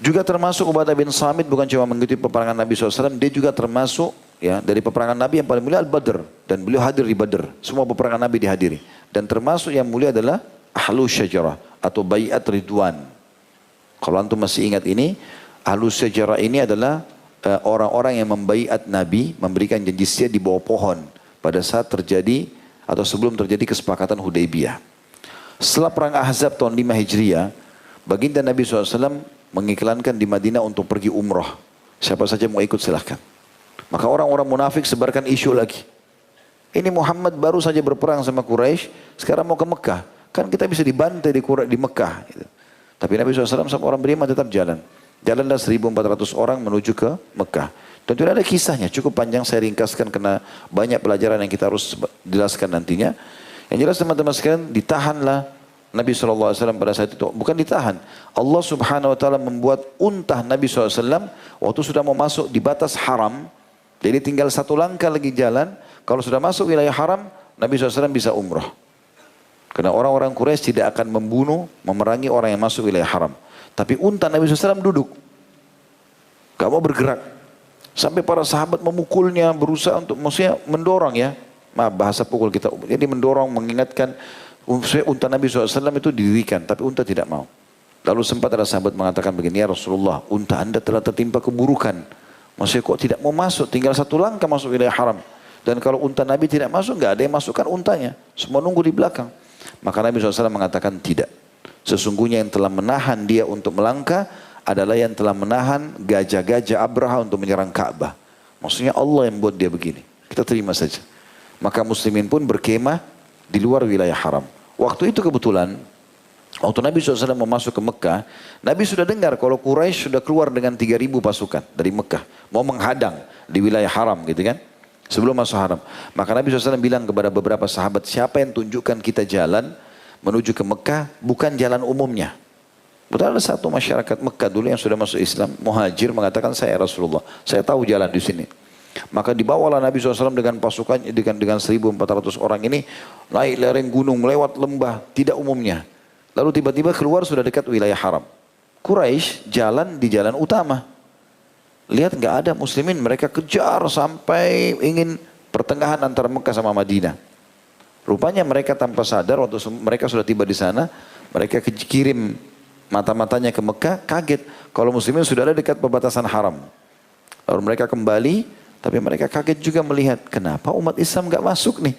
Juga termasuk Ubadah bin Samit bukan cuma mengikuti peperangan Nabi SAW, dia juga termasuk ya dari peperangan Nabi yang paling mulia Al-Badr, dan beliau hadir di Badr. Semua peperangan Nabi dihadiri. Dan termasuk yang mulia adalah Ahlus Syajarah atau Bai'at Ridwan. Kalau antum masih ingat ini, Ahlus Syajarah ini adalah orang-orang yang membaiat Nabi, memberikan janji setia di bawah pohon pada saat terjadi atau sebelum terjadi kesepakatan Hudaybiyah. Setelah perang Ahzab tahun 5 Hijriah, baginda Nabi SAW mengiklankan di Madinah untuk pergi umrah. Siapa saja mau ikut silahkan. Maka orang-orang munafik sebarkan isu lagi. Ini Muhammad baru saja berperang sama Quraisy, sekarang mau ke Mekah. Kan kita bisa dibantai di Mekah. Gitu. Tapi Nabi SAW sama orang beriman tetap jalan. Jalanlah 1.400 orang menuju ke Mekah. Dan tidak ada kisahnya, cukup panjang saya ringkaskan karena banyak pelajaran yang kita harus jelaskan nantinya. Yang jelas teman-teman sekalian, ditahanlah Nabi SAW pada saat itu. Bukan ditahan. Allah Subhanahu Wa Taala membuat unta Nabi SAW waktu sudah mau masuk di batas haram. Jadi tinggal satu langkah lagi jalan. Kalau sudah masuk wilayah haram, Nabi SAW bisa umrah. Karena orang-orang Quraisy tidak akan membunuh, memerangi orang yang masuk wilayah haram. Tapi unta Nabi SAW duduk. Gak mau bergerak. Sampai para sahabat memukulnya, berusaha untuk maksudnya mendorong ya. Maaf bahasa pukul kita. Jadi mendorong, mengingatkan. Unta Nabi SAW itu didirikan, tapi unta tidak mau. Lalu sempat ada sahabat mengatakan begini, ya Rasulullah, unta anda telah tertimpa keburukan. Maksudnya kok tidak mau masuk, tinggal satu langkah masuk wilayah haram. Dan kalau unta Nabi tidak masuk, nggak ada yang masukkan untanya. Semua nunggu di belakang. Maka Nabi SAW mengatakan tidak. Sesungguhnya yang telah menahan dia untuk melangkah adalah yang telah menahan gajah-gajah Abraha untuk menyerang Ka'bah. Maksudnya Allah yang buat dia begini. Kita terima saja. Maka muslimin pun berkemah di luar wilayah haram. Waktu itu kebetulan, waktu Nabi SAW mau masuk ke Mekah, Nabi sudah dengar kalau Quraisy sudah keluar dengan 3.000 pasukan dari Mekah. Mau menghadang di wilayah haram gitu kan. Sebelum masuk haram. Maka Nabi SAW bilang kepada beberapa sahabat, siapa yang tunjukkan kita jalan menuju ke Mekah, bukan jalan umumnya. Betul ada satu masyarakat Mekah dulu yang sudah masuk Islam, muhajir mengatakan saya Rasulullah, saya tahu jalan di sini. Maka dibawalah Nabi SAW dengan pasukannya dengan 1.400 orang ini naik lereng gunung, melewat lembah, tidak umumnya. Lalu tiba-tiba keluar sudah dekat wilayah haram. Quraisy jalan di jalan utama. Lihat nggak ada muslimin, mereka kejar sampai ingin pertengahan antara Mekah sama Madinah. Rupanya mereka tanpa sadar waktu mereka sudah tiba di sana, mereka kirim mata-matanya ke Mekah, kaget kalau muslimin sudah ada dekat perbatasan haram. Lalu mereka kembali. Tapi mereka kaget juga melihat, kenapa umat Islam nggak masuk nih?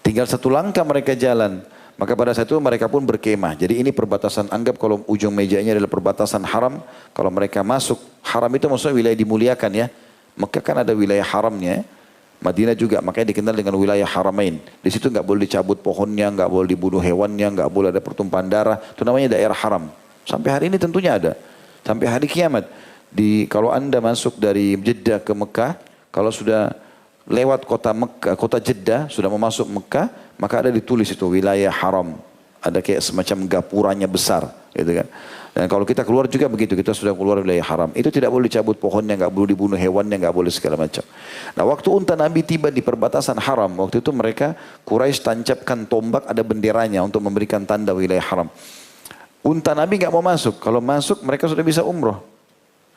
Tinggal satu langkah mereka jalan. Maka pada saat itu mereka pun berkemah. Jadi ini perbatasan, anggap kalau ujung mejanya adalah perbatasan haram. Kalau mereka masuk, haram itu maksudnya wilayah dimuliakan ya. Mekah kan ada wilayah haramnya. Madinah juga, makanya dikenal dengan wilayah haramain. Di situ nggak boleh dicabut pohonnya, nggak boleh dibunuh hewannya, nggak boleh ada pertumpahan darah. Itu namanya daerah haram. Sampai hari ini tentunya ada. Sampai hari kiamat. Kalau anda masuk dari Jeddah ke Mekah, kalau sudah lewat kota Mekah, kota Jeddah, sudah mau masuk Mekah, maka ada ditulis itu wilayah haram. Ada kayak semacam gapuranya besar, gitu kan. Dan kalau kita keluar juga begitu, kita sudah keluar wilayah haram. Itu tidak boleh dicabut pohonnya, nggak boleh dibunuh hewannya, nggak boleh segala macam. Nah waktu unta Nabi tiba di perbatasan haram, waktu itu mereka Quraisy tancapkan tombak, ada benderanya untuk memberikan tanda wilayah haram. Unta Nabi nggak mau masuk, kalau masuk mereka sudah bisa umroh.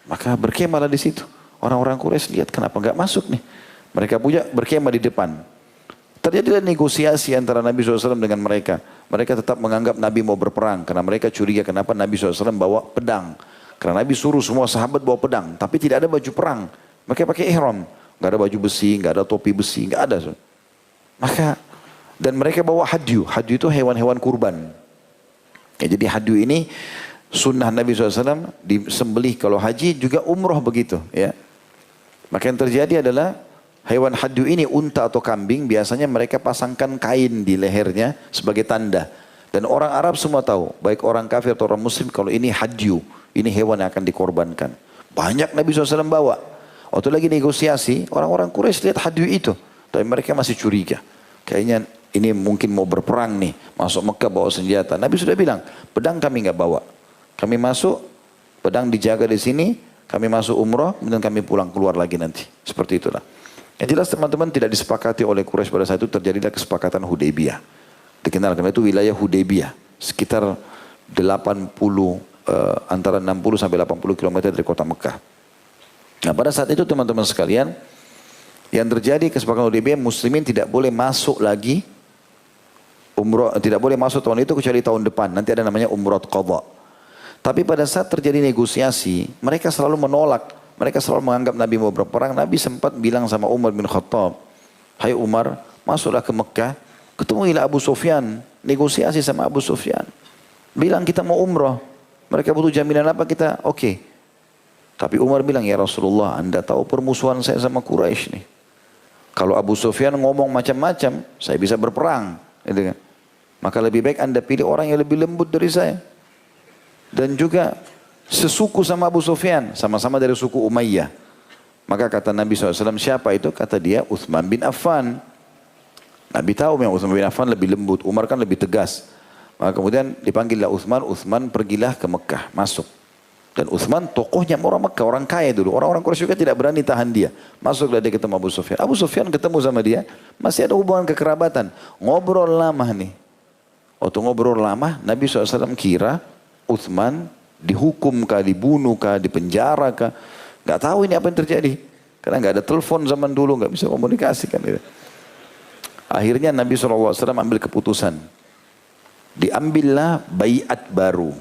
Maka berkemahlah di situ. Orang-orang Quraisy lihat kenapa enggak masuk nih. Mereka punya berkemah di depan. Terjadilah negosiasi antara Nabi SAW dengan mereka. Mereka tetap menganggap Nabi mau berperang. Karena mereka curiga kenapa Nabi SAW bawa pedang. Karena Nabi suruh semua sahabat bawa pedang. Tapi tidak ada baju perang. Mereka pakai ihram. Enggak ada baju besi, enggak ada topi besi, enggak ada. Maka, dan mereka bawa hadyu. Hadyu itu hewan-hewan kurban. Ya, jadi hadyu ini sunnah Nabi SAW disembelih kalau haji juga umroh begitu ya. Maka yang terjadi adalah hewan hadyu ini unta atau kambing biasanya mereka pasangkan kain di lehernya sebagai tanda. Dan orang Arab semua tahu, baik orang kafir atau orang muslim kalau ini hadyu, ini hewan yang akan dikorbankan. Banyak Nabi SAW bawa. Waktu lagi negosiasi, orang-orang Quraisy lihat hadyu itu. Tapi mereka masih curiga. Kayaknya ini mungkin mau berperang nih, masuk Mekah bawa senjata. Nabi sudah bilang, pedang kami nggak bawa. Kami masuk, pedang dijaga di sini, kami masuk umrah, kemudian kami pulang keluar lagi nanti. Seperti itulah. Yang jelas teman-teman tidak disepakati oleh Quraisy pada saat itu terjadilah kesepakatan Hudaybiyah. Dikenal karena itu wilayah Hudaybiyah. Sekitar 80 antara 60 sampai 80 km dari kota Mekah. Nah pada saat itu teman-teman sekalian, yang terjadi kesepakatan Hudaybiyah, muslimin tidak boleh masuk lagi umroh, tidak boleh masuk tahun itu kecuali tahun depan. Nanti ada namanya umroh qadha. Tapi pada saat terjadi negosiasi, mereka selalu menolak. Mereka selalu menganggap Nabi mau berperang. Nabi sempat bilang sama Umar bin Khattab, hai Umar, masuklah ke Mekah, ketemuilah Abu Sufyan, negosiasi sama Abu Sufyan. Bilang kita mau umroh. Mereka butuh jaminan apa kita? Oke. Tapi Umar bilang, ya Rasulullah, Anda tahu permusuhan saya sama Quraisy nih. Kalau Abu Sufyan ngomong macam-macam, saya bisa berperang. Gitu kan? Maka lebih baik Anda pilih orang yang lebih lembut dari saya. Dan juga sesuku sama Abu Sufyan, sama-sama dari suku Umayyah. Maka kata Nabi SAW, siapa itu? Kata dia, Uthman bin Affan. Nabi tahu memang Uthman bin Affan lebih lembut, Umar kan lebih tegas. Maka kemudian dipanggillah Uthman, Uthman pergilah ke Mekah, masuk. Dan Uthman tokohnya orang Mekah, orang kaya dulu. Orang-orang Quraisy juga tidak berani tahan dia. Masuklah dia ketemu Abu Sufyan. Abu Sufyan ketemu sama dia, masih ada hubungan kekerabatan. Ngobrol lama nih. Waktu ngobrol lama, Nabi SAW kira Uthman dihukum kah, dibunuh kah, dipenjara kah. Gak tahu ini apa yang terjadi. Karena gak ada telepon zaman dulu, gak bisa komunikasi kan. Akhirnya Nabi SAW ambil keputusan. Diambillah baiat baru.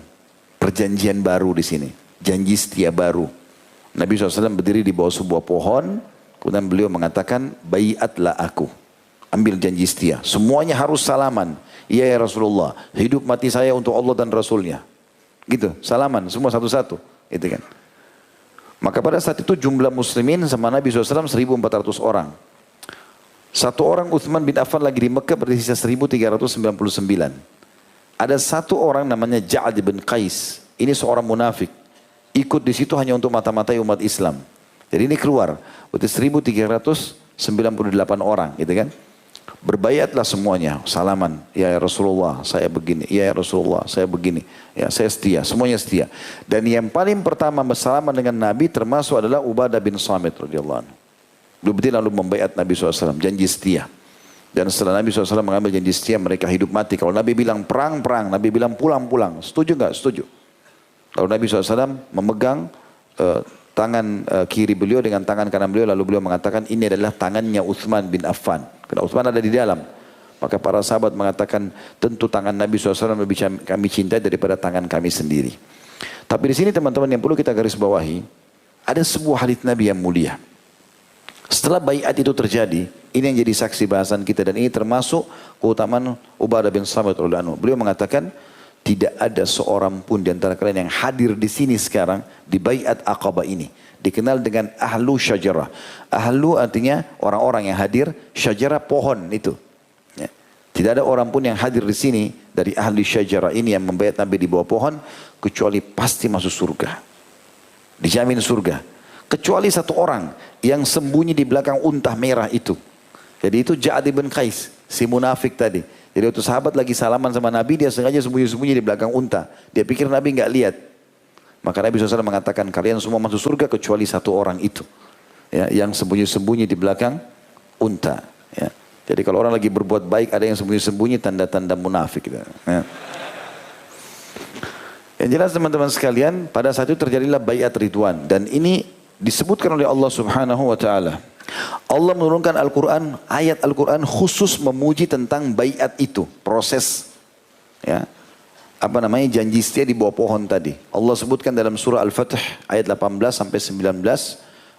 Perjanjian baru di sini. Janji setia baru. Nabi SAW berdiri di bawah sebuah pohon. Kemudian beliau mengatakan, baiatlah aku. Ambil janji setia. Semuanya harus salaman. Iya ya Rasulullah. Hidup mati saya untuk Allah dan Rasulnya. Gitu. Salaman. Semua satu-satu. Gitu kan. Maka pada saat itu jumlah muslimin sama Nabi SAW 1.400 orang. Satu orang Uthman bin Affan lagi di Mekah bersisa 1.399. Ada satu orang namanya Ja'ad bin Qais. Ini seorang munafik. Ikut di situ hanya untuk mata-matai umat Islam. Jadi ini keluar. Berarti 1.398 orang. Gitu kan. Berbaiatlah semuanya. Salaman. Ya Rasulullah saya begini. Ya Rasulullah saya begini. Ya saya setia. Semuanya setia. Dan yang paling pertama bersalaman dengan Nabi termasuk adalah Ubadah bin Samit radhiyallahu anhu. Beliau lalu membaiat Nabi SAW. Janji setia. Dan setelah Nabi SAW mengambil janji setia, mereka hidup mati. Kalau Nabi bilang perang, perang. Nabi bilang pulang, pulang. Setuju nggak? Setuju. Lalu Nabi SAW memegang tangan kiri beliau dengan tangan kanan beliau. Lalu beliau mengatakan ini adalah tangannya Uthman bin Affan. Karena Uthman ada di dalam. Maka para sahabat mengatakan tentu tangan Nabi SAW lebih kami cintai daripada tangan kami sendiri. Tapi di sini teman-teman yang perlu kita garis bawahi. Ada sebuah hadits Nabi yang mulia. Setelah baiat itu terjadi, ini yang jadi saksi bahasan kita dan ini termasuk keutamaan Ubadah bin Samit radhiyallahu anhu. Beliau mengatakan tidak ada seorang pun di antara kalian yang hadir di sini sekarang di baiat Aqabah ini dikenal dengan ahlu syajarah. Ahlu artinya orang-orang yang hadir, syajarah pohon itu. Ya. Tidak ada orang pun yang hadir di sini dari ahli syajarah ini yang membaiat Nabi di bawah pohon kecuali pasti masuk surga. Dijamin surga. Kecuali satu orang yang sembunyi di belakang unta merah itu. Jadi itu Ja'ad bin Qais, si munafik tadi. Jadi waktu sahabat lagi salaman sama Nabi, dia sengaja sembunyi-sembunyi di belakang unta. Dia pikir Nabi enggak lihat. Maka Nabi SAW mengatakan, kalian semua masuk surga kecuali satu orang itu. Ya, yang sembunyi-sembunyi di belakang unta. Ya. Jadi kalau orang lagi berbuat baik, ada yang sembunyi-sembunyi, tanda-tanda munafik. Ya. Yang jelas teman-teman sekalian, pada saat itu terjadilah baiat Ridwan. Dan ini disebutkan oleh Allah Subhanahu wa taala. Allah menurunkan Al-Qur'an, ayat Al-Qur'an khusus memuji tentang baiat itu, proses ya. Apa namanya? Janji setia di bawah pohon tadi. Allah sebutkan dalam surah Al-Fath ayat 18 sampai 19.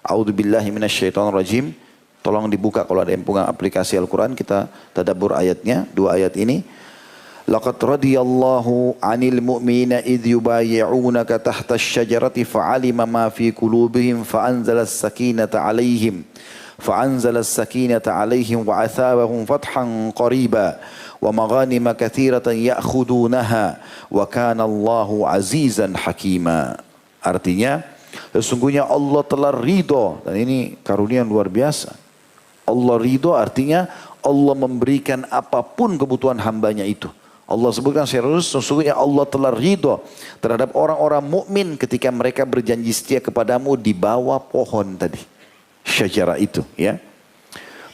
A'udzubillahi minasyaitonirrajim. Tolong dibuka kalau ada yang punya aplikasi Al-Qur'an, kita tadabbur ayatnya, dua ayat ini. Laqad radiyallahu 'anil mu'minina idh yubayyi'unaka tahta asy-syajarati fa'alima ma fi qulubihim fa'anzala as-sakinata 'alaihim wa athabahum fathan qariba wa maghanima katsiratan ya'khudunaha wa kana Allahu 'azizan hakima. Artinya sesungguhnya Allah telah ridho, dan ini karunia luar biasa. Allah ridho artinya Allah memberikan apapun kebutuhan hambanya itu. Allah sebutkan secara khusus, sesungguhnya Allah telah ridho terhadap orang-orang mukmin ketika mereka berjanji setia kepadamu di bawah pohon tadi, syajarah itu, ya.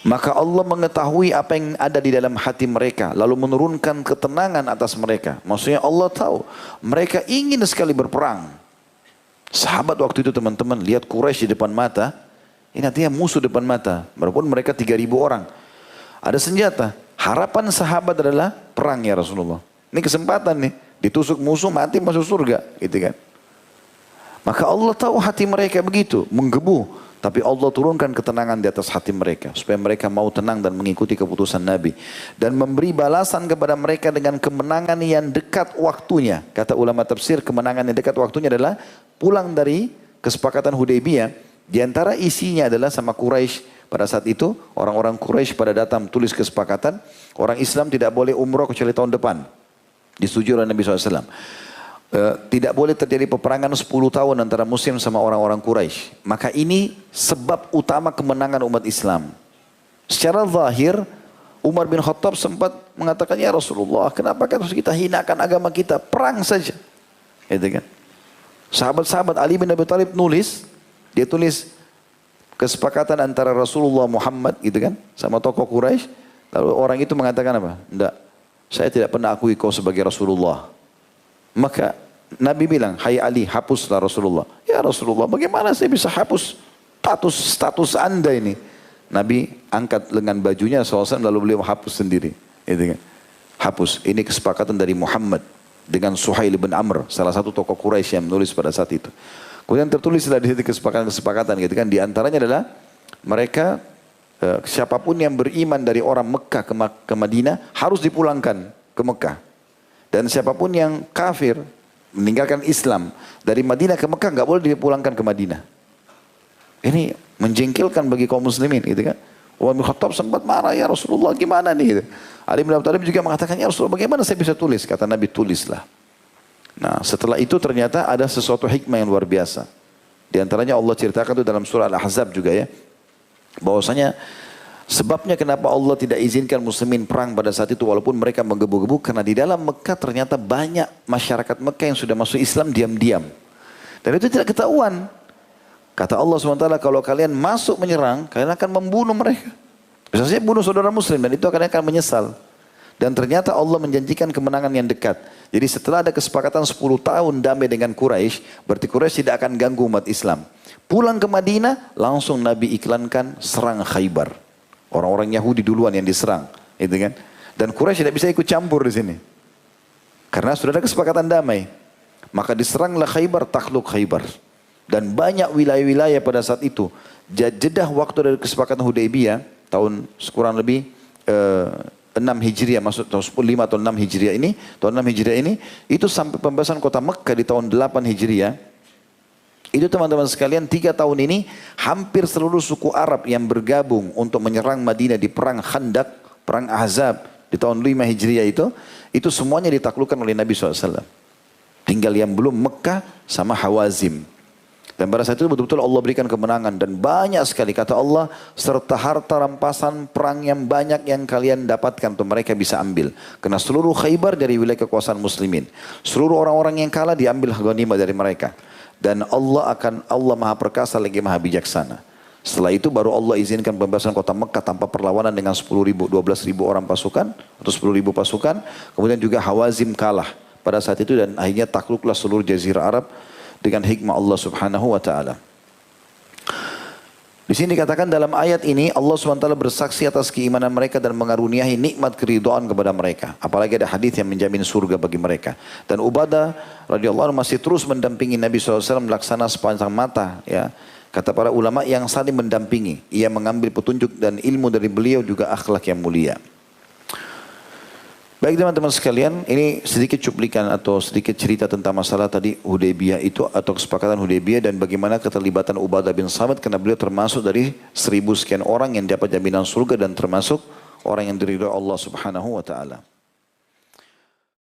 Maka Allah mengetahui apa yang ada di dalam hati mereka, lalu menurunkan ketenangan atas mereka. Maksudnya Allah tahu mereka ingin sekali berperang. Sahabat waktu itu teman-teman lihat Quraisy di depan mata, ini artinya musuh depan mata. Walaupun mereka 3.000 orang, ada senjata. Harapan sahabat adalah perang ya Rasulullah. Ini kesempatan nih, ditusuk musuh mati masuk surga, gitu kan? Maka Allah tahu hati mereka begitu, menggebu. Tapi Allah turunkan ketenangan di atas hati mereka. Supaya mereka mau tenang dan mengikuti keputusan Nabi. Dan memberi balasan kepada mereka dengan kemenangan yang dekat waktunya. Kata ulama tafsir, kemenangan yang dekat waktunya adalah pulang dari kesepakatan Hudaybiyah. Di antara isinya adalah sama Quraisy. Pada saat itu orang-orang Quraisy pada datang tulis kesepakatan. Orang Islam tidak boleh umroh kecuali tahun depan. Disetujui oleh Nabi SAW. Tidak boleh terjadi peperangan 10 tahun antara Muslim sama orang-orang Quraisy. Maka ini sebab utama kemenangan umat Islam. Secara zahir, Umar bin Khattab sempat mengatakan, ya Rasulullah, kenapa harus kita hinakan agama kita? Perang saja. Gitu kan? Sahabat-sahabat Ali bin Abi Thalib nulis, dia tulis kesepakatan antara Rasulullah Muhammad gitu kan, sama tokoh Quraisy. Lalu orang itu mengatakan apa? Enggak, saya tidak pernah akui kau sebagai Rasulullah. Maka Nabi bilang, hai Ali, hapuslah Rasulullah. Ya Rasulullah, bagaimana saya bisa hapus status anda ini? Nabi angkat lengan bajunya SAW lalu beliau hapus sendiri. Gitu kan? Hapus. Ini kesepakatan dari Muhammad dengan Suhail bin Amr, salah satu tokoh Quraisy yang menulis pada saat itu. Kemudian tertulislah di situ kesepakatan-kesepakatan. Gitu kan? Di antaranya adalah mereka, siapapun yang beriman dari orang Mekah ke Madinah harus dipulangkan ke Mekah. Dan siapapun yang kafir meninggalkan Islam dari Madinah ke Mekah nggak boleh dipulangkan ke Madinah. Ini menjengkelkan bagi kaum muslimin, gitu kan? Umar bin Khattab sempat marah, ya Rasulullah gimana nih? Gitu. Ali bin Abi Thalib juga mengatakan, ya Rasulullah bagaimana saya bisa tulis? Kata Nabi, tulislah. Nah setelah itu ternyata ada sesuatu hikmah yang luar biasa. Di antaranya Allah ceritakan itu dalam surah Al-Ahzab juga ya. Bahwasanya sebabnya kenapa Allah tidak izinkan muslimin perang pada saat itu walaupun mereka menggebu-gebu, karena di dalam Mekah ternyata banyak masyarakat Mekah yang sudah masuk Islam diam-diam. Dan itu tidak ketahuan. Kata Allah SWT, kalau kalian masuk menyerang, kalian akan membunuh mereka. Bisa saja bunuh saudara muslim dan itu akan menyesal. Dan ternyata Allah menjanjikan kemenangan yang dekat. Jadi setelah ada kesepakatan 10 tahun damai dengan Quraisy, berarti Quraisy tidak akan ganggu umat Islam. Pulang ke Madinah, langsung Nabi iklankan serang Khaybar. Orang-orang Yahudi duluan yang diserang, gitu kan? Dan Quraisy tidak bisa ikut campur di sini, karena sudah ada kesepakatan damai. Maka diseranglah Khaybar, takluk Khaybar, dan banyak wilayah-wilayah pada saat itu. Jedah waktu dari kesepakatan Hudaybiyah tahun kurang lebih 6 Hijriah, maksud tahun 5 atau 6 Hijriah ini, itu sampai pembebasan kota Mekkah di tahun 8 Hijriah. Itu teman-teman sekalian 3 tahun ini hampir seluruh suku Arab yang bergabung untuk menyerang Madinah di perang Khandaq, perang Ahzab di tahun 5 Hijriah itu semuanya ditaklukkan oleh Nabi SAW. Tinggal yang belum Mekah sama Hawazim. Dan pada saat itu betul-betul Allah berikan kemenangan dan banyak sekali kata Allah, serta harta rampasan perang yang banyak yang kalian dapatkan untuk mereka bisa ambil. Karena seluruh Khaybar dari wilayah kekuasaan muslimin. Seluruh orang-orang yang kalah diambil ghanimah dari mereka. Dan Allah maha perkasa lagi maha bijaksana. Setelah itu baru Allah izinkan pembebasan kota Mekah tanpa perlawanan dengan 12.000 orang pasukan atau 10.000 pasukan. Kemudian juga Hawazim kalah pada saat itu dan akhirnya takluklah seluruh jazirah Arab dengan hikmah Allah Subhanahu wa taala. Di sini dikatakan dalam ayat ini Allah SWT bersaksi atas keimanan mereka dan mengaruniahi nikmat keridhaan kepada mereka. Apalagi ada hadis yang menjamin surga bagi mereka. Dan Ubadah radhiyallahu anhu masih terus mendampingi Nabi SAW melaksana sepanjang mata. Ya. Kata para ulama yang saling mendampingi. Ia mengambil petunjuk dan ilmu dari beliau juga akhlak yang mulia. Baik teman-teman sekalian, ini sedikit cuplikan atau sedikit cerita tentang masalah tadi Hudaybiyah itu atau kesepakatan Hudaybiyah dan bagaimana keterlibatan Ubadah bin Samit karena beliau termasuk dari 1000 sekian orang yang dapat jaminan surga dan termasuk orang yang diridhoi Allah Subhanahu wa taala.